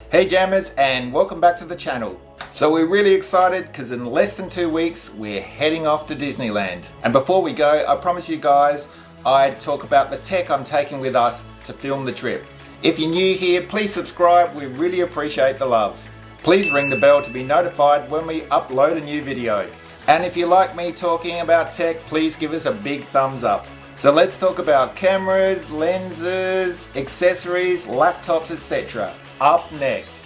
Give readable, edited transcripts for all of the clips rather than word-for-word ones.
Hey Jammers, and welcome back to the channel. So we're really excited because in less than 2 weeks we're heading off to Disneyland. And before we go, I promise you guys I'd talk about the tech I'm taking with us to film the trip. If you're new here, please subscribe, we really appreciate the love. Please ring the bell to be notified when we upload a new video. And if you like me talking about tech, please give us a big thumbs up. So let's talk about cameras, lenses, accessories, laptops, etc. Up next.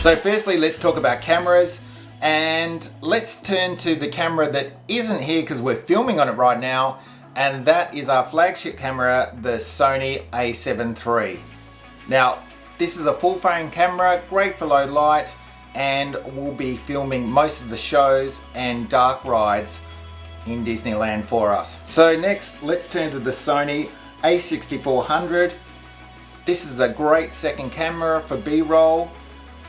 So firstly, let's talk about cameras, and let's turn to the camera that isn't here because we're filming on it right now, and that is our flagship camera, the Sony a7 III. Now, this is a full frame camera, great for low light, and we'll be filming most of the shows and dark rides in Disneyland for us. So next, let's turn to the Sony a6400. This is a great second camera for B-roll.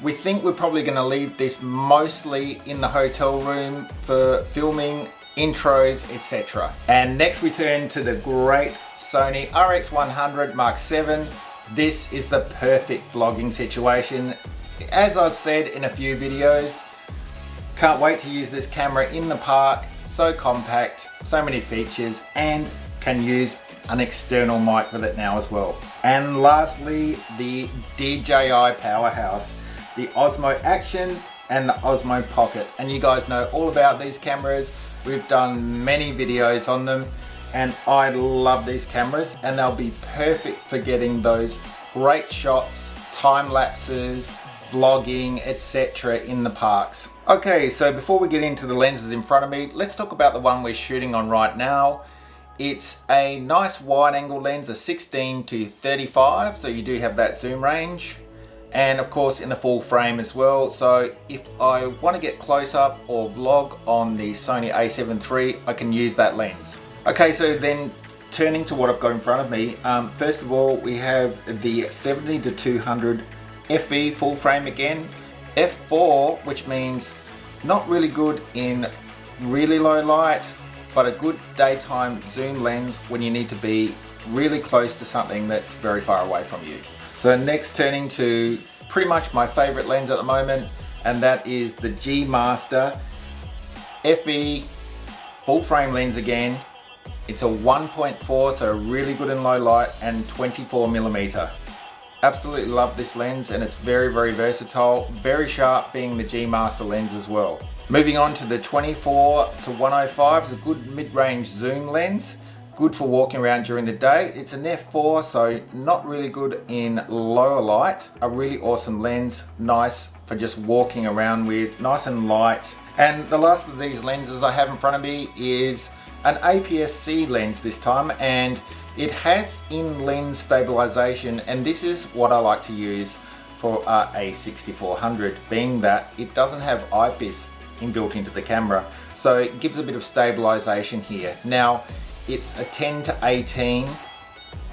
We think we're probably going to leave this mostly in the hotel room for filming, intros, etc. And next we turn to the great Sony RX100 VII. This is the perfect vlogging situation. As I've said in a few videos, can't wait to use this camera in the park. So compact, so many features, and can use an external mic with it now as well. And lastly, the DJI powerhouse, the Osmo Action and the Osmo Pocket. And you guys know all about these cameras. We've done many videos on them, and I love these cameras, and they'll be perfect for getting those great shots, time lapses, vlogging, etc. in the parks. Okay, so before we get into the lenses in front of me, let's talk about the one we're shooting on right now. It's a nice wide angle lens, a 16 to 35, so you do have that zoom range. And of course in the full frame as well, so if I want to get close up or vlog on the Sony a7 III, I can use that lens. Okay, so then turning to what I've got in front of me, first of all we have the 70 to 200 FE full frame again, f4, which means not really good in really low light, but a good daytime zoom lens when you need to be really close to something that's very far away from you. So next, turning to pretty much my favorite lens at the moment, and that is the G Master FE full frame lens again. It's a 1.4, so really good in low light, and 24mm. Absolutely love this lens, and it's very, very versatile, very sharp, being the G Master lens as well. Moving on to the 24 to 105 is a good mid-range zoom lens. Good for walking around during the day. It's an f4, so not really good in lower light. A really awesome lens, nice for just walking around with, nice and light. And the last of these lenses I have in front of me is an APS-C lens this time, and it has in-lens stabilization, and this is what I like to use for our a6400, being that it doesn't have eyepiece inbuilt into the camera, so it gives a bit of stabilization here. Now, it's a 10 to 18,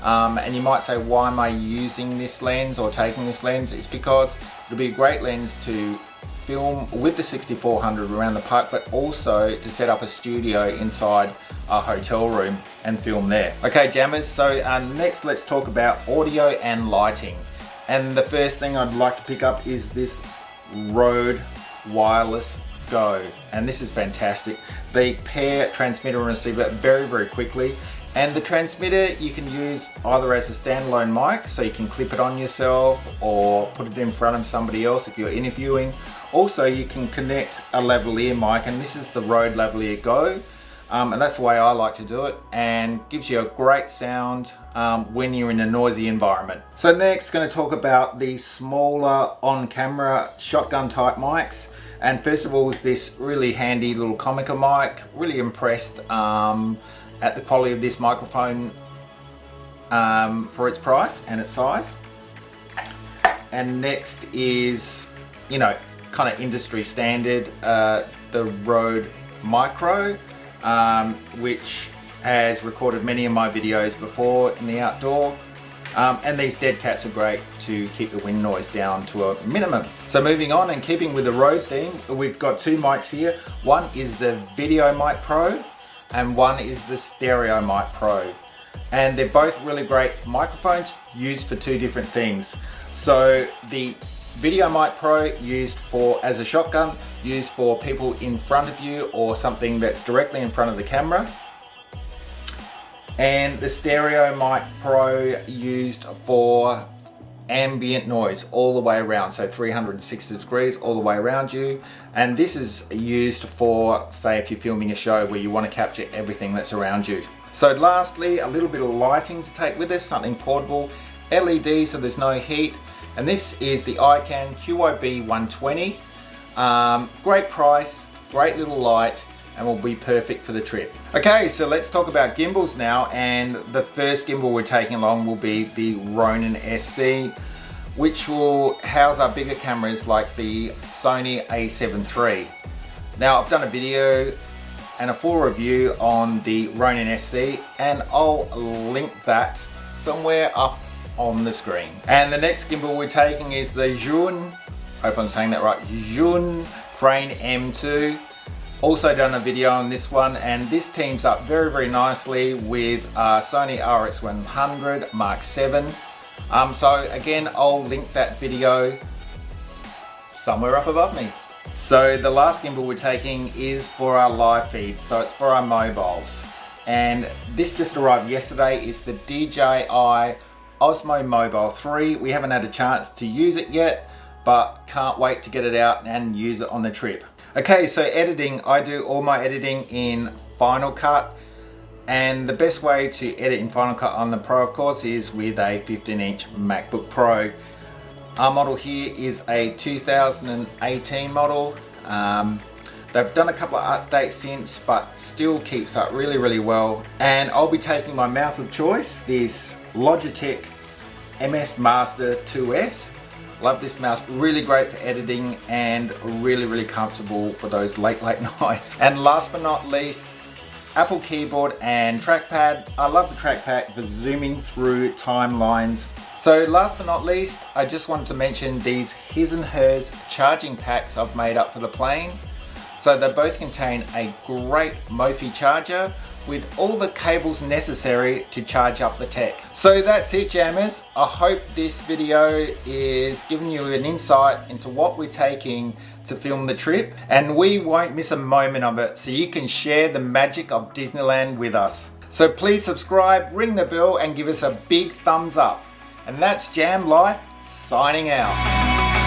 and you might say, why am I using this lens or taking this lens? It's because it'll be a great lens to film with the 6400 around the park, but also to set up a studio inside our hotel room and film there. Okay Jammers, so next let's talk about audio and lighting. And the first thing I'd like to pick up is this Rode Wireless Go, and this is fantastic. They pair transmitter and receiver very, very quickly, and the transmitter you can use either as a standalone mic, so you can clip it on yourself or put it in front of somebody else if you're interviewing. Also you can connect a lavalier mic, and this is the Rode Lavalier Go, and that's the way I like to do it, and gives you a great sound when you're in a noisy environment. So next, going to talk about the smaller on-camera shotgun type mics. And first of all is this really handy little Comica mic. Really impressed at the quality of this microphone for its price and its size. And next is, you know, kind of industry standard, the Rode Micro, which has recorded many of my videos before in the outdoor. And these dead cats are great to keep the wind noise down to a minimum. So moving on and keeping with the road theme, we've got two mics here. One is the Video Mic Pro and one is the Stereo Mic Pro. And they're both really great microphones used for two different things. So the Video Mic Pro used for as a shotgun, used for people in front of you or something that's directly in front of the camera. And the Stereo Mic Pro used for ambient noise all the way around, so 360 degrees all the way around you. And this is used for, say, if you're filming a show where you want to capture everything that's around you. So lastly, a little bit of lighting to take with us, something portable, LED so there's no heat. And this is the iCan QOB 120. Great price, great little light, and will be perfect for the trip. Okay, so let's talk about gimbals now, and the first gimbal we're taking along will be the Ronin SC, which will house our bigger cameras like the Sony A7 III. Now, I've done a video and a full review on the Ronin SC, and I'll link that somewhere up on the screen. And the next gimbal we're taking is the Zhun, hope I'm saying that right, Zhun Crane M2. Also done a video on this one, and this teams up very, very nicely with Sony RX100 VII. So again, I'll link that video somewhere up above me. So the last gimbal we're taking is for our live feed, so it's for our mobiles. And this just arrived yesterday. It's the DJI Osmo Mobile 3. We haven't had a chance to use it yet, but can't wait to get it out and use it on the trip. Okay, so editing, I do all my editing in Final Cut, and the best way to edit in Final Cut on the Pro, of course, is with a 15-inch MacBook Pro. Our model here is a 2018 model. They've done a couple of updates since, but still keeps up really, really well. And I'll be taking my mouse of choice, this Logitech MS Master 2S. Love this mouse, really great for editing and really, really comfortable for those late nights. And last but not least, Apple keyboard and trackpad. I love the trackpad for zooming through timelines. So last but not least, I just wanted to mention these his and hers charging packs I've made up for the plane. So they both contain a great Mophie charger with all the cables necessary to charge up the tech. So that's it, jammers. I hope this video is giving you an insight into what we're taking to film the trip, and we won't miss a moment of it, so you can share the magic of Disneyland with us. So please subscribe, ring the bell, and give us a big thumbs up. And that's Jam Life signing out.